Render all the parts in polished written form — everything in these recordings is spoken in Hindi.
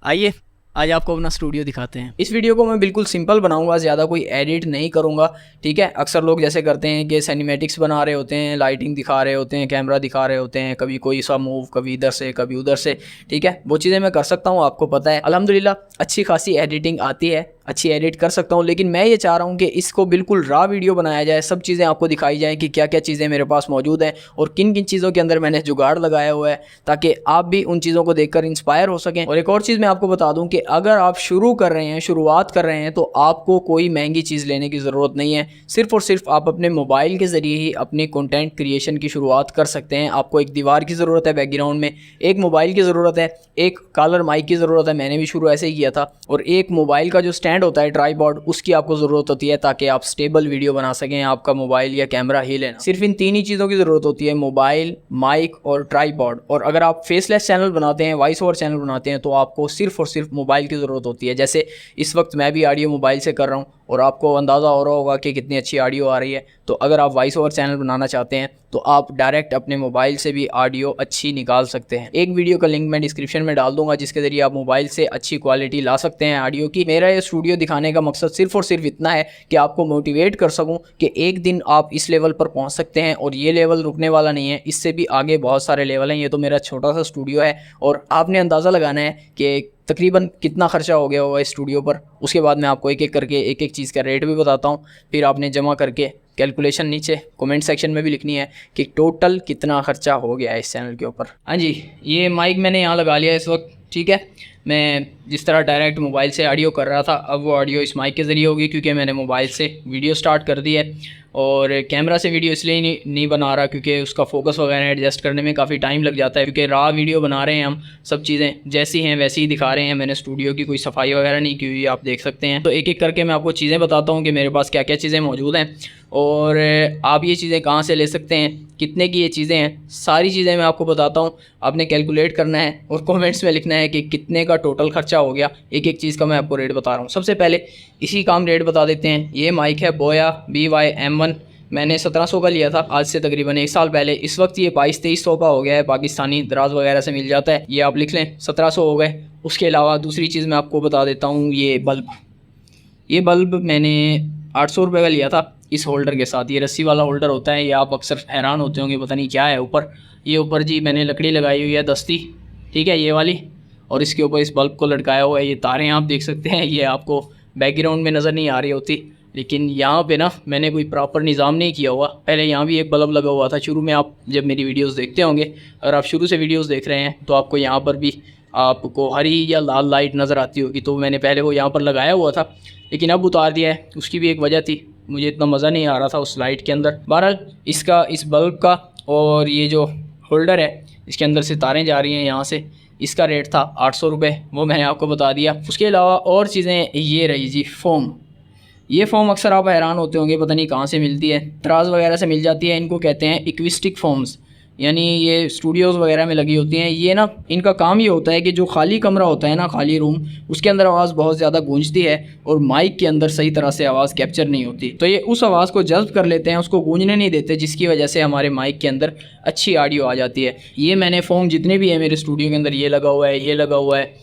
आइए आज आपको अपना स्टूडियो दिखाते हैं। इस वीडियो को मैं बिल्कुल सिंपल बनाऊंगा, ज़्यादा कोई एडिट नहीं करूंगा। ठीक है, अक्सर लोग जैसे करते हैं कि सिनेमैटिक्स बना रहे होते हैं, लाइटिंग दिखा रहे होते हैं, कैमरा दिखा रहे होते हैं, कभी कोई सा मूव, कभी इधर से कभी उधर से। ठीक है, वो चीज़ें मैं कर सकता हूँ, आपको पता है अल्हम्दुलिल्लाह अच्छी खासी एडिटिंग आती है, अच्छी एडिट कर सकता हूँ। लेकिन मैं ये चाह रहा हूँ कि इसको बिल्कुल रॉ वीडियो बनाया जाए, सब चीज़ें आपको दिखाई जाएँ कि क्या क्या चीज़ें मेरे पास मौजूद हैं और किन किन चीज़ों के अंदर मैंने जुगाड़ लगाया हुआ है, ताकि आप भी उन चीज़ों को देखकर इंस्पायर हो सकें। और एक और चीज़ मैं आपको बता दूँ कि अगर आप शुरू कर रहे हैं, शुरुआत कर रहे हैं, तो आपको कोई महंगी चीज़ लेने की ज़रूरत नहीं है। सिर्फ़ और सिर्फ आप अपने मोबाइल के ज़रिए ही अपने कंटेंट क्रिएशन की शुरुआत कर सकते हैं। आपको एक दीवार की ज़रूरत है बैकग्राउंड में, एक मोबाइल की ज़रूरत है, एक कॉलर माइक की ज़रूरत है, मैंने भी शुरू ऐसे ही किया था, और एक मोबाइल का जो स्टैंड होता है ट्राइपॉड, उसकी आपको ज़रूरत होती है ताकि आप स्टेबल वीडियो बना सकें। आपका मोबाइल या कैमरा ही लेना, सिर्फ इन तीन ही चीज़ों की ज़रूरत होती है, मोबाइल, माइक और ट्राइपॉड। और अगर आप फेसलेस चैनल बनाते हैं, वॉइस ओवर चैनल बनाते हैं, तो आपको सिर्फ और सिर्फ मोबाइल की ज़रूरत होती है। जैसे इस वक्त मैं भी ऑडियो मोबाइल से कर रहा हूँ और आपको अंदाज़ा हो रहा होगा कि कितनी अच्छी ऑडियो आ रही है। तो अगर आप वॉइस ओवर चैनल बनाना चाहते हैं तो आप डायरेक्ट अपने मोबाइल से भी ऑडियो अच्छी निकाल सकते हैं। एक वीडियो का लिंक मैं डिस्क्रिप्शन में डाल दूंगा जिसके ज़रिए आप मोबाइल से अच्छी क्वालिटी ला सकते हैं ऑडियो की। मेरा ये स्टूडियो दिखाने का मकसद सिर्फ और सिर्फ इतना है कि आपको मोटिवेट कर सकूं कि एक दिन आप इस लेवल पर पहुंच सकते हैं, और ये लेवल रुकने वाला नहीं है, इससे भी आगे बहुत सारे लेवल हैं। ये तो मेरा छोटा सा स्टूडियो है और आपने अंदाज़ा लगाना है कि तकरीबन कितना खर्चा हो गया होगा इस स्टूडियो पर। उसके बाद मैं आपको एक एक करके एक एक चीज़ का रेट भी बताता हूँ, फिर आपने जमा करके कैलकुलेशन नीचे कमेंट सेक्शन में भी लिखनी है कि टोटल कितना खर्चा हो गया है इस चैनल के ऊपर। हाँ जी, ये माइक मैंने यहाँ लगा लिया इस वक्त। ठीक है, मैं जिस तरह डायरेक्ट मोबाइल से ऑडियो कर रहा था, अब वो ऑडियो इस माइक के ज़रिए होगी क्योंकि मैंने मोबाइल से वीडियो स्टार्ट कर दी है। और कैमरा से वीडियो इसलिए नहीं बना रहा क्योंकि उसका फोकस वगैरह एडजस्ट करने में काफ़ी टाइम लग जाता है, क्योंकि रॉ वीडियो बना रहे हैं हम, सब चीज़ें जैसी हैं वैसी ही दिखा रहे हैं। मैंने स्टूडियो की कोई सफाई वगैरह नहीं की हुई, आप देख सकते हैं। तो एक एक करके मैं आपको चीज़ें बताता हूँ कि मेरे पास क्या क्या चीज़ें मौजूद हैं और आप ये चीज़ें कहाँ से ले सकते हैं, कितने की ये चीज़ें हैं, सारी चीज़ें मैं आपको बताता हूँ। आपने कैलकुलेट करना है और कमेंट्स में लिखना है कि कितने का टोटल खर्चा हो गया। एक एक चीज़ का मैं आपको रेट बता रहा हूँ। सबसे पहले इसी का हम रेट बता देते हैं। ये माइक है बोया BY-M1, मैंने 1700 का लिया था आज से तकरीबन 1 साल पहले। इस वक्त ये 2200-2300 का हो गया है, पाकिस्तानी दराज वगैरह से मिल जाता है, ये आप लिख लें 1700 हो गए। उसके अलावा दूसरी चीज़ मैं आपको बता देता हूँ, ये बल्ब मैंने 800 रुपये का लिया था इस होल्डर के साथ। ये रस्सी वाला होल्डर होता है, ये आप अक्सर हैरान होते होंगे पता नहीं क्या है ऊपर। ये ऊपर जी मैंने लकड़ी लगाई हुई है दस्ती, ठीक है, ये वाली, और इसके ऊपर इस बल्ब को लटकाया हुआ है। ये तारें आप देख सकते हैं, ये आपको बैकग्राउंड में नज़र नहीं आ रही होती, लेकिन यहाँ पे ना मैंने कोई प्रॉपर निज़ाम नहीं किया हुआ। पहले यहाँ भी एक बल्ब लगा हुआ था शुरू में, आप जब मेरी वीडियोस देखते होंगे, अगर आप शुरू से वीडियोस देख रहे हैं तो आपको यहाँ पर भी आपको हरी या लाल लाइट नज़र आती होगी। तो मैंने पहले वो यहाँ पर लगाया हुआ था, लेकिन अब उतार दिया है। उसकी भी एक वजह थी, मुझे इतना मज़ा नहीं आ रहा था उस लाइट के अंदर। बहरहाल इसका, इस बल्ब का और ये जो होल्डर है इसके अंदर से तारें जा रही हैं यहाँ से, इसका रेट था 800 रुपये, वो मैंने आपको बता दिया। उसके अलावा और चीज़ें ये रही जी, फ़ोम। ये फ़ोम अक्सर आप हैरान होते होंगे पता नहीं कहाँ से मिलती है, दराज वगैरह से मिल जाती है। इनको कहते हैं एक्विस्टिक फ़ोम्स, यानी ये स्टूडियोज़ वगैरह में लगी होती हैं। ये ना, इनका काम ये होता है कि जो खाली कमरा होता है ना, खाली रूम, उसके अंदर आवाज़ बहुत ज़्यादा गूंजती है और माइक के अंदर सही तरह से आवाज़ कैप्चर नहीं होती, तो ये उस आवाज़ को जज़्ब कर लेते हैं, उसको गूंजने नहीं देते, जिसकी वजह से हमारे माइक के अंदर अच्छी ऑडियो आ जाती है। ये मैंने फ़ोम जितने भी हैं मेरे स्टूडियो के अंदर, ये लगा हुआ है, ये लगा हुआ है,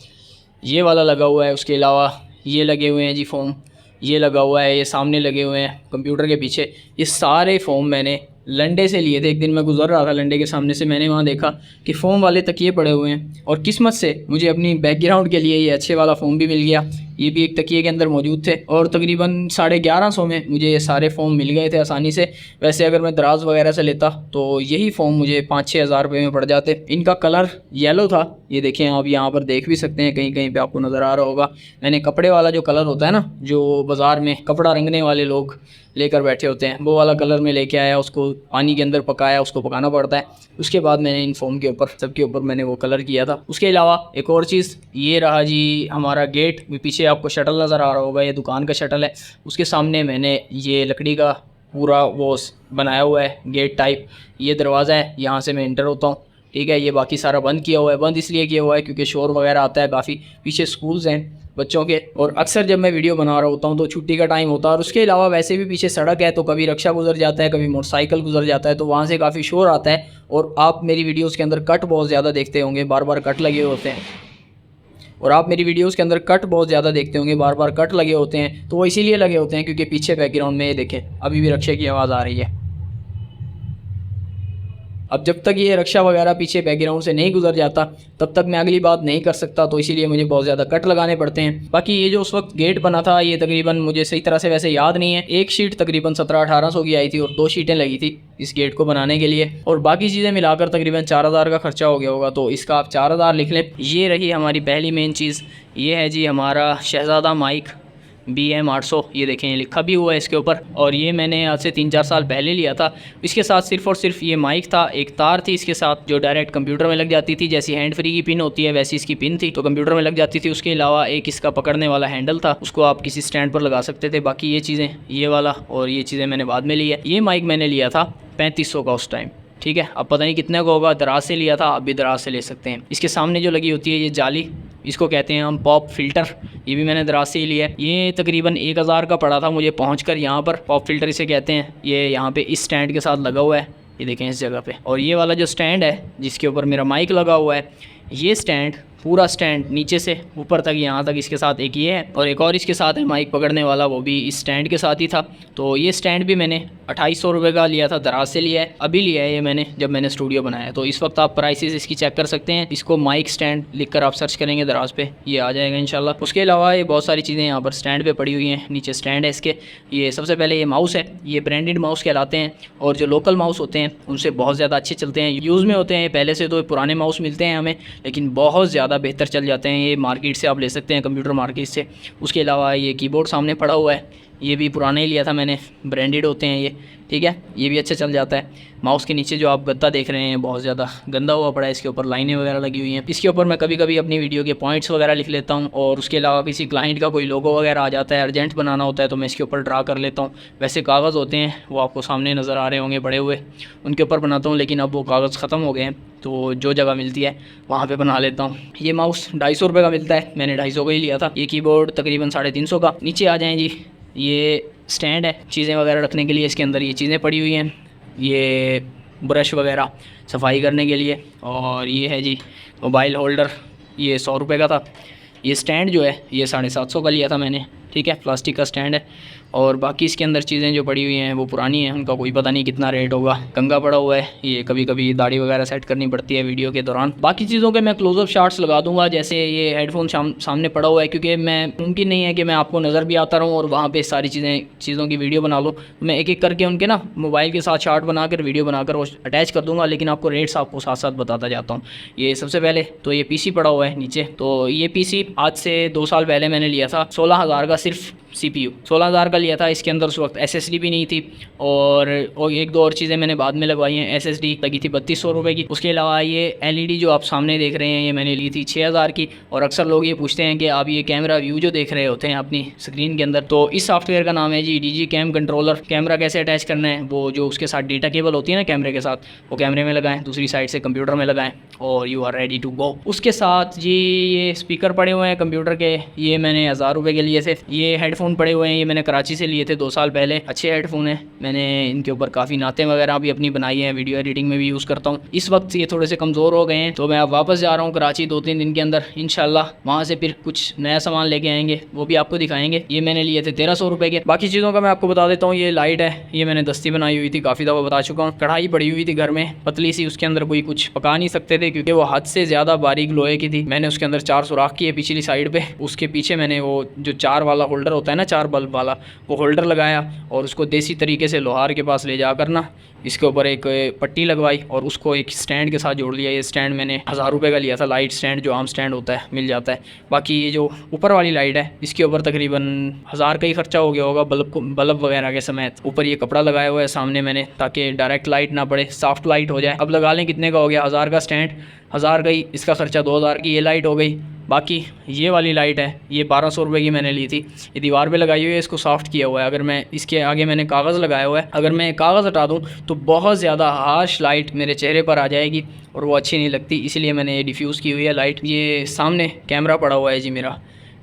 ये वाला लगा हुआ है, उसके अलावा ये लगे हुए हैं जी फ़ोम, ये लगा हुआ है, ये सामने लगे हुए हैं कंप्यूटर के पीछे। ये सारे फ़ोम मैंने लंडे से लिए थे। एक दिन मैं गुजर रहा था लंडे के सामने से, मैंने वहाँ देखा कि फ़ोम वाले तकिए पड़े हुए हैं, और किस्मत से मुझे अपनी बैकग्राउंड के लिए ये अच्छे वाला फ़ोम भी मिल गया। ये भी एक तकिए के अंदर मौजूद थे और तकरीबन 1150 में मुझे ये सारे फ़ोम मिल गए थे आसानी से। वैसे अगर मैं दराज वगैरह से लेता तो यही फ़ोम मुझे 5-6 हज़ार रुपये में पड़ जाते। इनका कलर येलो था, ये देखें आप यहाँ पर देख भी सकते हैं, कहीं कहीं पे आपको नज़र आ रहा होगा। मैंने कपड़े वाला जो कलर होता है ना, जो बाज़ार में कपड़ा रंगने वाले लोग लेकर बैठे होते हैं, वो वाला कलर में लेके आया, उसको पानी के अंदर पकाया, उसको पकाना पड़ता है, उसके बाद मैंने इन फ़ोम के ऊपर, सबके ऊपर मैंने वो कलर किया था। उसके अलावा एक और चीज़, ये रहा जी हमारा गेट। पीछे आपको शटल नज़र आ रहा होगा, ये दुकान का शटल है, उसके सामने मैंने ये लकड़ी का पूरा वो बनाया हुआ है गेट टाइप। ये दरवाज़ा है, यहाँ से मैं इंटर होता हूँ, ठीक है। ये बाकी सारा बंद किया हुआ है, बंद इसलिए किया हुआ है क्योंकि शोर वगैरह आता है काफ़ी, पीछे स्कूल्स हैं बच्चों के, और अक्सर जब मैं वीडियो बना रहा होता हूँ तो छुट्टी का टाइम होता है। और उसके अलावा वैसे भी पीछे सड़क है, तो कभी रिक्शा गुजर जाता है, कभी मोटरसाइकिल गुजर जाता है, तो वहाँ से काफ़ी शोर आता है। और आप मेरी वीडियोज़ के अंदर कट बहुत ज़्यादा देखते होंगे, बार बार कट लगे होते हैं। और आप मेरी वीडियोज़ के अंदर कट बहुत ज़्यादा देखते होंगे, बार बार कट लगे होते हैं, तो वो इसीलिए लगे होते हैं क्योंकि पीछे बैकग्राउंड में ये देखें अभी भी रक्शे की आवाज़ आ रही है। अब जब तक ये रक्षा वगैरह पीछे बैकग्राउंड से नहीं गुजर जाता तब तक मैं अगली बात नहीं कर सकता, तो इसीलिए मुझे बहुत ज़्यादा कट लगाने पड़ते हैं। बाकी ये जो उस वक्त गेट बना था ये तकरीबन मुझे सही तरह से वैसे याद नहीं है, एक शीट तकरीबन 1700-1800 की आई थी और 2 शीटें लगी थी इस गेट को बनाने के लिए, और बाकी चीज़ें मिलाकर तकरीबन 4000 का खर्चा हो गया होगा, तो इसका आप 4000 लिख लें। ये रही हमारी पहली मेन चीज़, ये है जी हमारा शहज़ादा माइक BM800, ये देखें ये लिखा भी हुआ है इसके ऊपर, और ये मैंने आज से 3-4 साल पहले लिया था। इसके साथ सिर्फ़ और सिर्फ ये माइक था, एक तार थी इसके साथ जो डायरेक्ट कंप्यूटर में लग जाती थी, जैसी हैंड फ्री की पिन होती है वैसी इसकी पिन थी तो कंप्यूटर में लग जाती थी। उसके अलावा एक इसका पकड़ने वाला हैंडल था, उसको आप किसी स्टैंड पर लगा सकते थे। बाकी ये चीज़ें, ये वाला और ये चीज़ें मैंने बाद में ली है। ये माइक मैंने लिया था 3500 का उस टाइम, ठीक है। अब पता नहीं कितने का होगा, दराज से लिया था, आप भी दराज से ले सकते हैं। इसके सामने जो लगी होती है ये जाली, इसको कहते हैं हम पॉप फिल्टर, ये भी मैंने दराज से ही लिया है। ये तकरीबन 1000 का पड़ा था मुझे पहुंचकर यहाँ पर। पॉप फिल्टर इसे कहते हैं। ये यहाँ पे इस स्टैंड के साथ लगा हुआ है, ये देखें इस जगह पे। और ये वाला जो स्टैंड है जिसके ऊपर मेरा माइक लगा हुआ है, ये स्टैंड पूरा स्टैंड नीचे से ऊपर तक यहाँ तक इसके साथ एक ये है और एक और इसके साथ है माइक पकड़ने वाला, वो भी इस स्टैंड के साथ ही था। तो ये स्टैंड भी मैंने 2800 रुपये का लिया था, दराज से लिया है। अभी लिया है ये मैंने जब मैंने स्टूडियो बनाया। तो इस वक्त आप प्राइसेस इसकी चेक कर सकते हैं, इसको माइक स्टैंड लिखकर आप सर्च करेंगे दराज पे, ये आ जाएगा इंशाल्लाह। उसके अलावा ये बहुत सारी चीज़ें यहाँ पर स्टैंड पे पड़ी हुई हैं। नीचे स्टैंड है इसके। ये सबसे पहले ये माउस है, ये ब्रांडेड माउस कहलाते हैं और जो लोकल माउस होते हैं उनसे बहुत ज़्यादा अच्छे चलते हैं, यूज़ में होते हैं। पहले से तो पुराने माउस मिलते हैं हमें, लेकिन बहुत ज़्यादा बेहतर चल जाते हैं। ये मार्केट से आप ले सकते हैं, कंप्यूटर मार्केट से। उसके अलावा ये कीबोर्ड सामने पड़ा हुआ है, ये भी पुराना ही लिया था मैंने, ब्रांडेड होते हैं ये, ठीक है। ये भी अच्छा चल जाता है। माउस के नीचे जो आप गद्दा देख रहे हैं बहुत ज़्यादा गंदा हुआ पड़ा है, इसके ऊपर लाइनें वगैरह लगी हुई हैं। इसके ऊपर मैं कभी कभी अपनी वीडियो के पॉइंट्स वगैरह लिख लेता हूँ, और उसके अलावा किसी क्लाइंट का कोई लोगो वगैरह आ जाता है, अर्जेंट बनाना होता है, तो मैं इसके ऊपर ड्रा कर लेता हूँ। वैसे कागज़ होते हैं वो आपको सामने नज़र आ रहे होंगे बड़े हुए, उनके ऊपर बनाता हूँ, लेकिन अब वो कागज़ ख़त्म हो गए हैं, तो जो जगह मिलती है वहाँ पे बना लेता हूँ। ये माउस 250 रुपये का मिलता है, मैंने 250 का ही लिया था। ये कीबोर्ड तकरीबन 350 का। नीचे आ जाएँ जी, ये स्टैंड है चीज़ें वगैरह रखने के लिए, इसके अंदर ये चीज़ें पड़ी हुई हैं, ये ब्रश वगैरह सफाई करने के लिए। और ये है जी मोबाइल होल्डर, ये 100 रुपये का था। ये स्टैंड जो है ये 750 का लिया था मैंने, ठीक है, प्लास्टिक का स्टैंड है। और बाकी इसके अंदर चीज़ें जो पड़ी हुई हैं वो पुरानी हैं, उनका कोई पता नहीं कितना रेट होगा। कंगा पड़ा हुआ है, ये कभी कभी दाढ़ी वगैरह सेट करनी पड़ती है वीडियो के दौरान। बाकी चीज़ों के मैं क्लोजअप शॉट्स लगा दूंगा, जैसे ये हेडफोन सामने पड़ा हुआ है, क्योंकि मैं मुमकिन नहीं है कि मैं आपको नज़र भी आता रहूँ और वहाँ पर सारी चीज़ों की वीडियो बना लूँ। मैं एक एक करके उनके ना मोबाइल के साथ शॉट बनाकर वीडियो बनाकर वो अटैच कर दूँगा, लेकिन आपको रेट्स आपको साथ साथ बताता जाता हूँ। ये सबसे पहले तो ये PC पड़ा हुआ है नीचे, तो ये PC आज से 2 साल पहले मैंने लिया था, 16,000 का सिर्फ CPU 16,000 का लिया था। इसके अंदर उस वक्त SSD भी नहीं थी, और 1-2 और चीज़ें मैंने बाद में लगवाई हैं। SSD लगी थी 3200 रुपये की। उसके अलावा ये LED जो आप सामने देख रहे हैं ये मैंने ली थी 6000 की। और अक्सर लोग ये पूछते हैं कि आप ये कैमरा व्यू जो देख रहे होते हैं अपनी स्क्रीन के अंदर, तो इस सॉफ्टवेयर का नाम है जी DG Cam कंट्रोलर। कैमरा कैसे अटैच करना है, वो जो उसके साथ डेटा केबल होती है ना कैमरे के साथ, वो कैमरे में लगाएं, दूसरी साइड से कंप्यूटर में लगाएं और you are ready to go. उसके साथ जी ये स्पीकर पड़े हुए हैं कंप्यूटर के, ये मैंने 1000 रुपये के लिए थे। ये हेडफोन पड़े हुए हैं, ये मैंने कराची से लिए थे 2 साल पहले। अच्छे हेडफोन हैं, मैंने इनके ऊपर काफ़ी नातें वगैरह भी अपनी बनाई हैं, वीडियो एडिटिंग में भी यूज़ करता हूँ। इस वक्त ये थोड़े से कमज़ोर हो गए हैं, तो मैं अब वापस जा रहा हूँ कराची 2-3 दिन के अंदर इंशाल्लाह। वहाँ से फिर कुछ नया सामान लेके आएंगे, वो भी आपको दिखाएंगे। ये मैंने लिए थे 1300 रुपये के। बाकी चीज़ों का मैं आपको बता देता हूँ। ये लाइट है, ये मैंने दस्ती बनाई हुई थी, काफ़ी दफ़ा बता चुका हूँ। कढ़ाई पड़ी हुई थी घर में पतली सी, उसके अंदर कोई कुछ पका नहीं सकते थे क्योंकि वो हद से ज़्यादा बारीक लोहे की थी। मैंने उसके अंदर 4 सुराख किए पिछली साइड पे, उसके पीछे मैंने वो जो 4 वाला होल्डर होता है ना, 4 बल्ब वाला, वो होल्डर लगाया और उसको देसी तरीके से लोहार के पास ले जाकर ना इसके ऊपर एक पट्टी लगवाई और उसको एक स्टैंड के साथ जोड़ लिया। ये स्टैंड मैंने 1000 रुपये का लिया था, लाइट स्टैंड जो आम स्टैंड होता है मिल जाता है। बाकी ये जो ऊपर वाली लाइट है इसके ऊपर तकरीबन 1000 का ही खर्चा हो गया होगा, बल्ब वगैरह के समेत। ऊपर ये कपड़ा लगाया हुआ है सामने मैंने, ताकि डायरेक्ट लाइट ना पड़े, सॉफ्ट लाइट हो जाए। अब लगा लें कितने का हो गया, 1000 का स्टैंड, 1000 का ही इसका खर्चा, 2000 की ये लाइट हो गई। बाकी ये वाली लाइट है, ये 1200 रुपये की मैंने ली थी। ये दीवार पे लगाई हुई है, इसको सॉफ्ट किया हुआ है। अगर मैं इसके आगे मैंने कागज़ लगाया हुआ है, अगर मैं कागज़ हटा दूँ तो बहुत ज़्यादा हार्श लाइट मेरे चेहरे पर आ जाएगी और वो अच्छी नहीं लगती, इसलिए मैंने ये डिफ्यूज़ की हुई है लाइट। ये सामने कैमरा पड़ा हुआ है जी मेरा,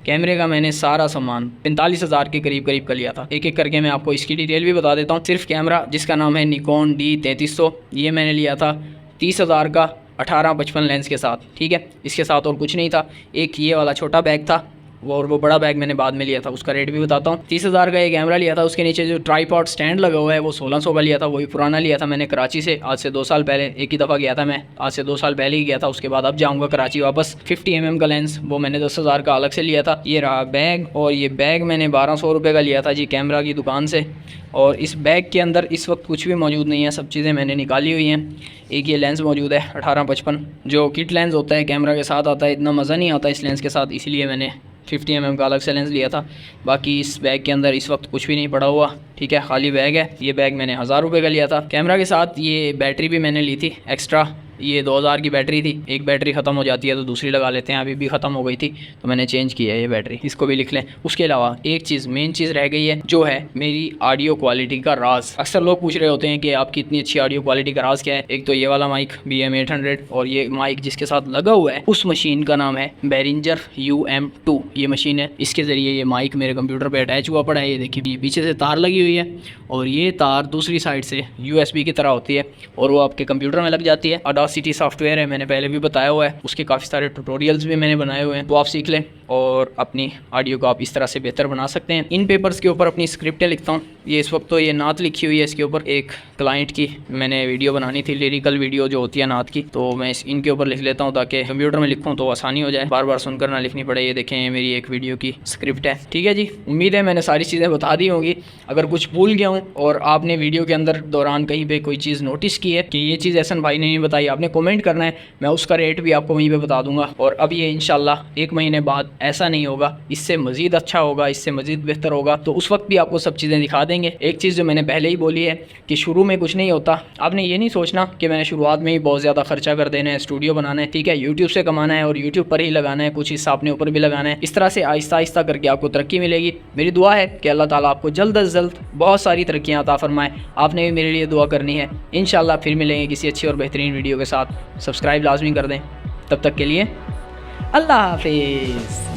कैमरे का मैंने सारा सामान 45,000 के करीब का लिया था। एक एक करके मैं आपको इसकी डिटेल भी बता देता हूँ। सिर्फ कैमरा जिसका नाम है निकॉन D3300, ये मैंने लिया था 30,000 का 18-55 लेंस के साथ, ठीक है। इसके साथ और कुछ नहीं था। एक ये वाला छोटा बैग था वो बड़ा बैग मैंने बाद में लिया था, उसका रेट भी बताता हूँ। 30,000 का ये कैमरा लिया था। उसके नीचे जो ट्राईपॉड स्टैंड लगा हुआ है वो 1600 का लिया था, वही पुराना लिया था मैंने कराची से। आज से 2 साल पहले एक ही दफ़ा गया था मैं, आज से 2 साल पहले ही गया था। उसके बाद अब जाऊँगा कराची वापस। 50 mm का लेंस वो मैंने 10,000 का अलग से लिया था। ये रहा बैग, और ये बैग मैंने 1200 रुपये का लिया था जी कैमरा की दुकान से। और इस बैग के अंदर इस वक्त कुछ भी मौजूद नहीं है, सब चीज़ें मैंने निकाली हुई हैं। एक ये लेंस मौजूद है 18-55 जो किट लेंस होता है, कैमरा के साथ आता है। इतना मज़ा नहीं आता इस लेंस के साथ, इसलिए मैंने 50 mm का अलग से लेंस लिया था। बाकी इस बैग के अंदर इस वक्त कुछ भी नहीं पड़ा हुआ, ठीक है, खाली बैग है। ये बैग मैंने 1000 रुपये का लिया था। कैमरा के साथ ये बैटरी भी मैंने ली थी एक्स्ट्रा, ये 2000 की बैटरी थी। एक बैटरी ख़त्म हो जाती है तो दूसरी लगा लेते हैं, अभी भी ख़त्म हो गई थी तो मैंने चेंज किया है ये बैटरी, इसको भी लिख लें। उसके अलावा एक चीज़, मेन चीज़ रह गई है, जो है मेरी ऑडियो क्वालिटी का राज। अक्सर लोग पूछ रहे होते हैं कि आपकी इतनी अच्छी ऑडियो क्वालिटी का राज क्या है। एक तो ये वाला माइक BM800, और ये माइक जिसके साथ लगा हुआ है उस मशीन का नाम है Behringer UM2। ये मशीन है, इसके ज़रिए ये माइक मेरे कंप्यूटर पर अटैच हुआ पड़ा है। ये देखिए पीछे से तार लगी हुई है, और ये तार दूसरी साइड से USB की तरह होती है और वो आपके कंप्यूटर में लग जाती है। Audacity सॉफ्टवेयर है, मैंने पहले भी बताया हुआ है, उसके काफ़ी सारे ट्यूटोरियल्स भी मैंने बनाए हुए हैं, वो आप सीख लें और अपनी ऑडियो को आप इस तरह से बेहतर बना सकते हैं। इन पेपर्स के ऊपर अपनी स्क्रिप्टें लिखता हूँ। ये इस वक्त तो ये नात लिखी हुई है, इसके ऊपर एक क्लाइंट की मैंने वीडियो बनानी थी, लिरिकल वीडियो जो होती है नात की, तो मैं इनके ऊपर लिख लेता हूँ ताकि कंप्यूटर में लिखूँ तो आसानी हो जाए, बार बार सुनकर ना लिखनी पड़े। ये देखें मेरी एक वीडियो की स्क्रिप्ट है, ठीक है जी। उम्मीद है मैंने सारी चीज़ें बता दी होंगी। अगर कुछ भूल गया हूँ और आपने वीडियो के अंदर दौरान कहीं पे कोई चीज़ नोटिस की है कि ये चीज़ एहसन भाई ने नहीं बताई, आपने कमेंट करना है, मैं उसका रेट भी आपको वहीं पे बता दूंगा। और अब ये इंशाल्लाह 1 महीने बाद ऐसा नहीं होगा, इससे मज़ीद अच्छा होगा, इससे मज़ीद बेहतर होगा, तो उस वक्त भी आपको सब चीज़ें दिखा देंगे। एक चीज़ जो मैंने पहले ही बोली है कि शुरू में कुछ नहीं होता। आपने ये नहीं सोचना कि मैंने शुरुआत में ही बहुत ज़्यादा खर्चा कर देना है, स्टूडियो बनाना है, ठीक है, यूट्यूब से कमाना है और यूट्यूब पर ही लगाना है, कुछ हिस्सा अपने ऊपर भी लगाना है। इस तरह से आहिस्ता आहिस्ता करके आपको तरक्की मिलेगी। मेरी दुआ है कि अल्लाह ताला आपको जल्द अज जल्द बहुत सारी तरक्कियाँ अता फरमाए। आपने भी मेरे लिए दुआ करनी है। इंशाल्लाह फिर मिलेंगे किसी अच्छी और बेहतरीन वीडियो के साथ। सब्सक्राइब लाजमी कर दें। तब तक के लिए अल्लाह हाफिज़।